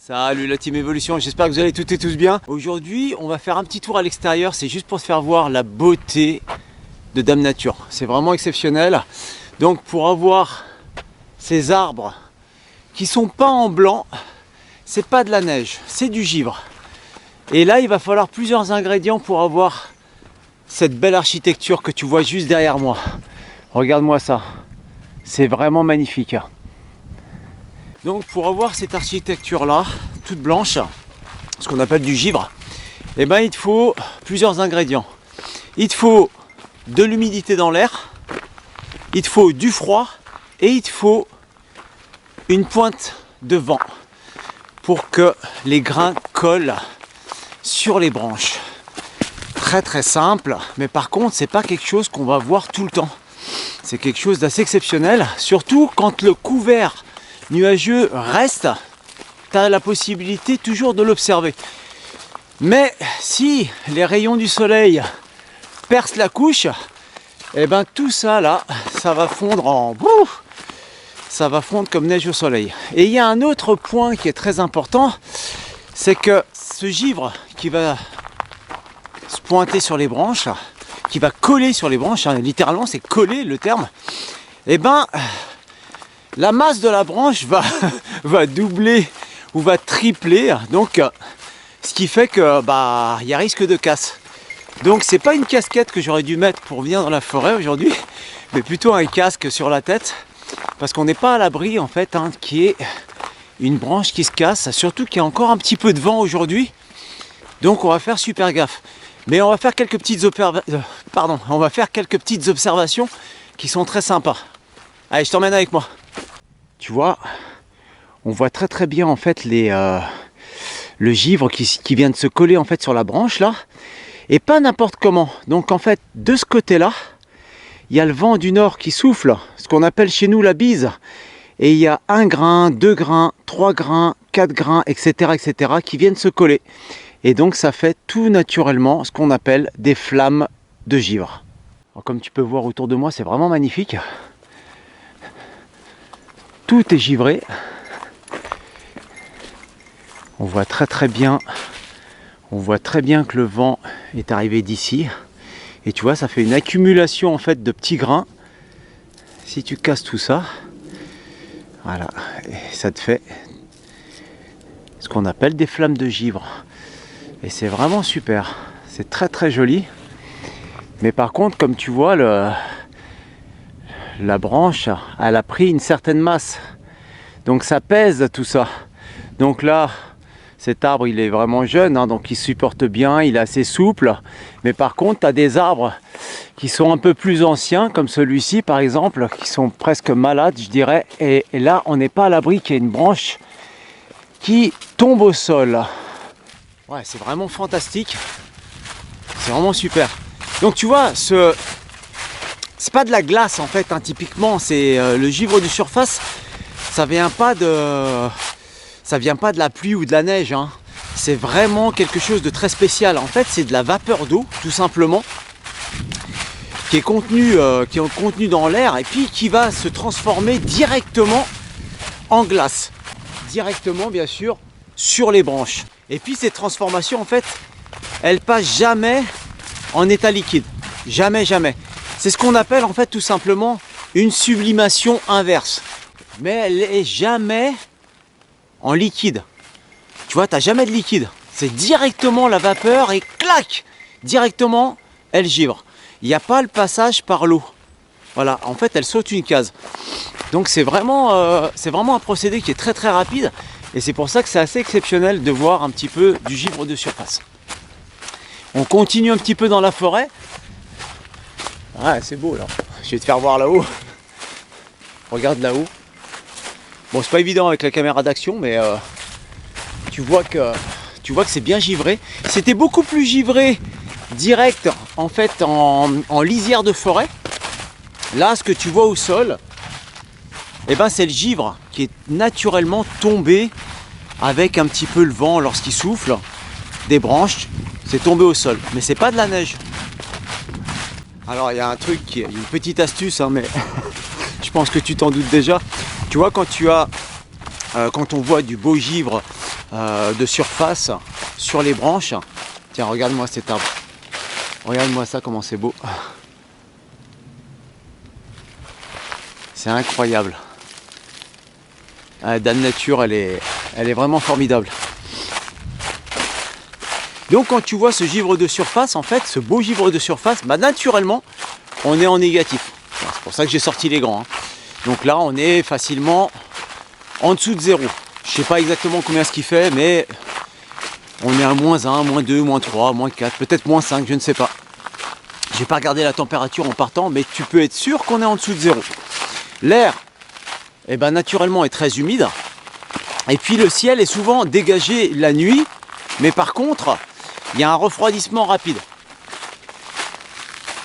Salut la team Evolution, j'espère que vous allez toutes et tous bien. Aujourd'hui, on va faire un petit tour à l'extérieur, c'est juste pour se faire voir la beauté de Dame Nature. C'est vraiment exceptionnel. Donc pour avoir ces arbres qui sont peints en blanc, c'est pas de la neige, c'est du givre. Et là, il va falloir plusieurs ingrédients pour avoir cette belle architecture que tu vois juste derrière moi. Regarde-moi ça, c'est vraiment magnifique. Donc pour avoir cette architecture là, toute blanche, ce qu'on appelle du givre, eh ben, il te faut plusieurs ingrédients. Il te faut de l'humidité dans l'air, il te faut du froid et il te faut une pointe de vent pour que les grains collent sur les branches. Très très simple, mais par contre c'est pas quelque chose qu'on va voir tout le temps. C'est quelque chose d'assez exceptionnel, surtout quand le couvert nuageux reste, tu as la possibilité toujours de l'observer. Mais si les rayons du soleil percent la couche, et ben tout ça là, ça va fondre en bouf, ça va fondre comme neige au soleil. Et il y a un autre point qui est très important, c'est que ce givre qui va se pointer sur les branches, qui va coller sur les branches, hein, littéralement c'est coller le terme, et ben la masse de la branche va doubler ou va tripler, donc ce qui fait que il y a risque de casse. Donc c'est pas une casquette que j'aurais dû mettre pour venir dans la forêt aujourd'hui, mais plutôt un casque sur la tête, parce qu'on n'est pas à l'abri en fait qu'il y ait une branche qui se casse, surtout qu'il y a encore un petit peu de vent aujourd'hui, donc on va faire super gaffe. Mais on va faire quelques petites observations qui sont très sympas. Allez, je t'emmène avec moi. Tu vois, on voit très très bien en fait le givre qui vient de se coller en fait sur la branche là, et pas n'importe comment. Donc en fait, de ce côté-là, il y a le vent du nord qui souffle, ce qu'on appelle chez nous la bise, et il y a 1 grain, 2 grains, 3 grains, 4 grains, etc., etc., qui viennent se coller. Et donc ça fait tout naturellement ce qu'on appelle des flammes de givre. Alors, comme tu peux voir autour de moi, c'est vraiment magnifique. Tout est givré. On voit très bien. On voit très bien que le vent est arrivé d'ici. Et tu vois, ça fait une accumulation en fait de petits grains. Si tu casses tout ça, voilà, et ça te fait ce qu'on appelle des flammes de givre. Et c'est vraiment super. C'est très très joli. Mais par contre, comme tu vois, la branche, elle a pris une certaine masse. Donc ça pèse tout ça. Donc là, cet arbre, il est vraiment jeune, donc il supporte bien, il est assez souple. Mais par contre, tu as des arbres qui sont un peu plus anciens, comme celui-ci par exemple, qui sont presque malades, je dirais. Et là, on n'est pas à l'abri qu'il y ait une branche qui tombe au sol. Ouais, c'est vraiment fantastique. C'est vraiment super. Donc tu vois, c'est pas de la glace en fait, typiquement, c'est le givre de surface, ça vient pas de la pluie ou de la neige, C'est vraiment quelque chose de très spécial. En fait, c'est de la vapeur d'eau, tout simplement, qui est contenue dans l'air et puis qui va se transformer directement en glace. Directement, bien sûr, sur les branches. Et puis cette transformation, en fait, elle passe jamais en état liquide. Jamais, jamais. C'est ce qu'on appelle en fait tout simplement une sublimation inverse. Mais elle est jamais en liquide. Tu vois, tu n'as jamais de liquide. C'est directement la vapeur et clac, directement elle givre. Il n'y a pas le passage par l'eau. Voilà, en fait elle saute une case. Donc c'est vraiment un procédé qui est très très rapide. Et c'est pour ça que c'est assez exceptionnel de voir un petit peu du givre de surface. On continue un petit peu dans la forêt. Ouais, c'est beau là. Je vais te faire voir là-haut. Regarde là-haut. Bon, c'est pas évident avec la caméra d'action, mais tu vois que c'est bien givré. C'était beaucoup plus givré direct en fait en lisière de forêt. Là, ce que tu vois au sol, eh ben, c'est le givre qui est naturellement tombé avec un petit peu le vent lorsqu'il souffle des branches, c'est tombé au sol. Mais c'est pas de la neige. Alors il y a un truc, une petite astuce, mais je pense que tu t'en doutes déjà. Tu vois, quand on voit du beau givre de surface sur les branches. Tiens, regarde-moi cet arbre. Regarde-moi ça, comment c'est beau. C'est incroyable. La Dame Nature, elle est vraiment formidable. Donc quand tu vois ce givre de surface, en fait, ce beau givre de surface, bah, naturellement, on est en négatif. C'est pour ça que j'ai sorti les grands. Donc là, on est facilement en dessous de 0. Je ne sais pas exactement combien ce qu'il fait, mais on est à -1, -2, -3, -4, peut-être -5, je ne sais pas. Je n'ai pas regardé la température en partant, mais tu peux être sûr qu'on est en dessous de 0. L'air, eh ben, naturellement, est très humide. Et puis le ciel est souvent dégagé la nuit, mais par contre, il y a un refroidissement rapide.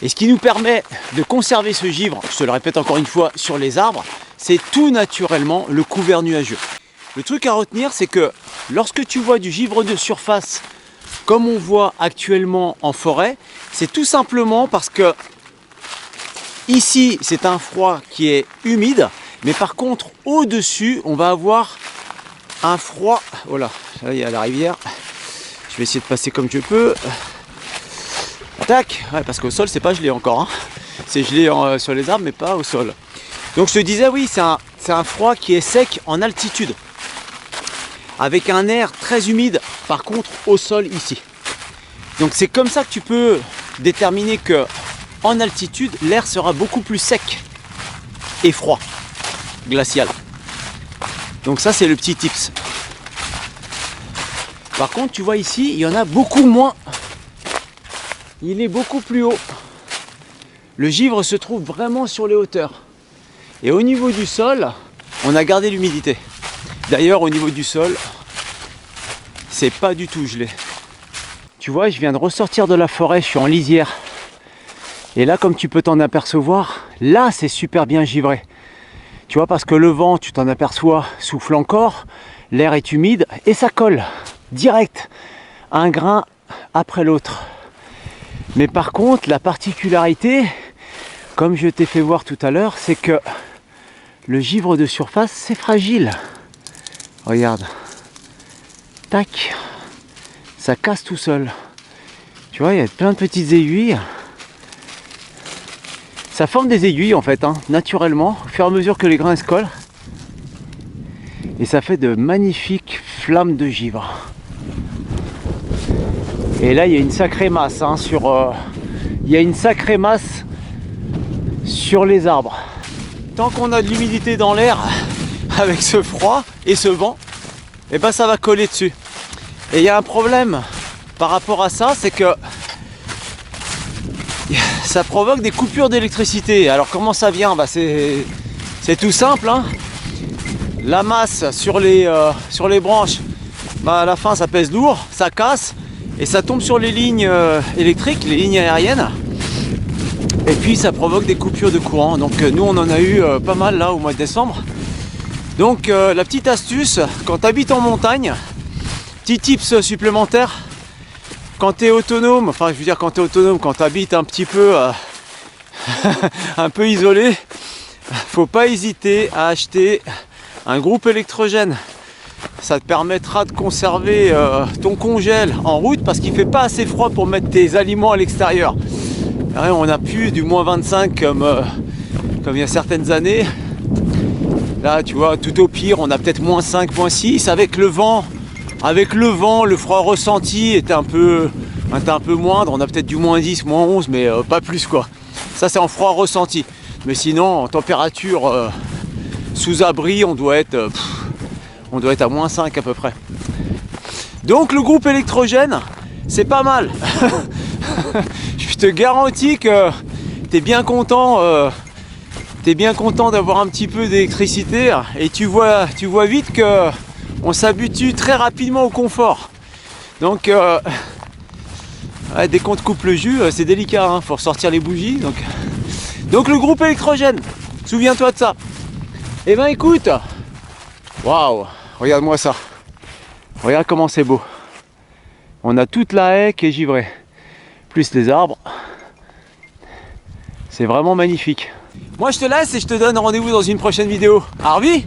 Et ce qui nous permet de conserver ce givre, je te le répète encore une fois, sur les arbres, c'est tout naturellement le couvert nuageux. Le truc à retenir, c'est que lorsque tu vois du givre de surface, comme on voit actuellement en forêt, c'est tout simplement parce que ici, c'est un froid qui est humide, mais par contre, au-dessus, on va avoir un froid. Oh là, là, il y a la rivière. Je vais essayer de passer comme je peux. Tac, ouais, parce qu'au sol, c'est pas gelé encore. Hein. C'est gelé sur les arbres, mais pas au sol. Donc je te disais, oui, c'est un froid qui est sec en altitude, avec un air très humide, par contre, au sol ici. Donc c'est comme ça que tu peux déterminer que en altitude, l'air sera beaucoup plus sec et froid, glacial. Donc ça, c'est le petit tips. Par contre, tu vois ici, il y en a beaucoup moins. Il est beaucoup plus haut. Le givre se trouve vraiment sur les hauteurs. Et au niveau du sol, on a gardé l'humidité. D'ailleurs, au niveau du sol, c'est pas du tout gelé. Tu vois, je viens de ressortir de la forêt, je suis en lisière. Et là, comme tu peux t'en apercevoir, là, c'est super bien givré. Tu vois, parce que le vent, tu t'en aperçois, souffle encore, l'air est humide et ça colle direct, un grain après l'autre. Mais par contre, la particularité, comme je t'ai fait voir tout à l'heure, c'est que le givre de surface, c'est fragile. Regarde. Tac. Ça casse tout seul. Tu vois, il y a plein de petites aiguilles. Ça forme des aiguilles en fait, hein, naturellement, au fur et à mesure que les grains se collent. Et ça fait de magnifiques flammes de givre. Et là, il y a une sacrée masse hein, il y a une sacrée masse sur les arbres. Tant qu'on a de l'humidité dans l'air, avec ce froid et ce vent, et ben ça va coller dessus. Et il y a un problème par rapport à ça, c'est que ça provoque des coupures d'électricité. Alors comment ça vient? Bah, c'est tout simple. Hein. La masse sur les branches, bah, à la fin ça pèse lourd, ça casse et ça tombe sur les lignes électriques, les lignes aériennes. Et puis ça provoque des coupures de courant. Donc nous on en a eu pas mal là au mois de décembre. Donc la petite astuce, quand tu habites en montagne, petit tips supplémentaire, quand tu es autonome, enfin je veux dire quand tu es autonome, quand tu habites un petit peu un peu isolé, faut pas hésiter à acheter un groupe électrogène. Ça te permettra de conserver ton congèle en route parce qu'il fait pas assez froid pour mettre tes aliments à l'extérieur. On a plus du -25 comme il y a certaines années. Là tu vois, tout au pire on a peut-être -5, -6 avec le vent. Avec le vent, le froid ressenti était un peu moindre. On a peut-être du -10, -11, mais pas plus quoi. Ça c'est en froid ressenti. Mais sinon en température sous abri, on doit être à -5 à peu près. Donc le groupe électrogène, c'est pas mal. Je te garantis que tu es bien content d'avoir un petit peu d'électricité et tu vois vite que on s'habitue très rapidement au confort. Donc dès qu'on te coupe le jus, c'est délicat, hein, faut ressortir les bougies. Donc le groupe électrogène, souviens-toi de ça. Et ben écoute, waouh, regarde-moi ça. Regarde comment c'est beau. On a toute la haie qui est givrée, plus les arbres. C'est vraiment magnifique. Moi je te laisse et je te donne rendez-vous dans une prochaine vidéo. Harvey!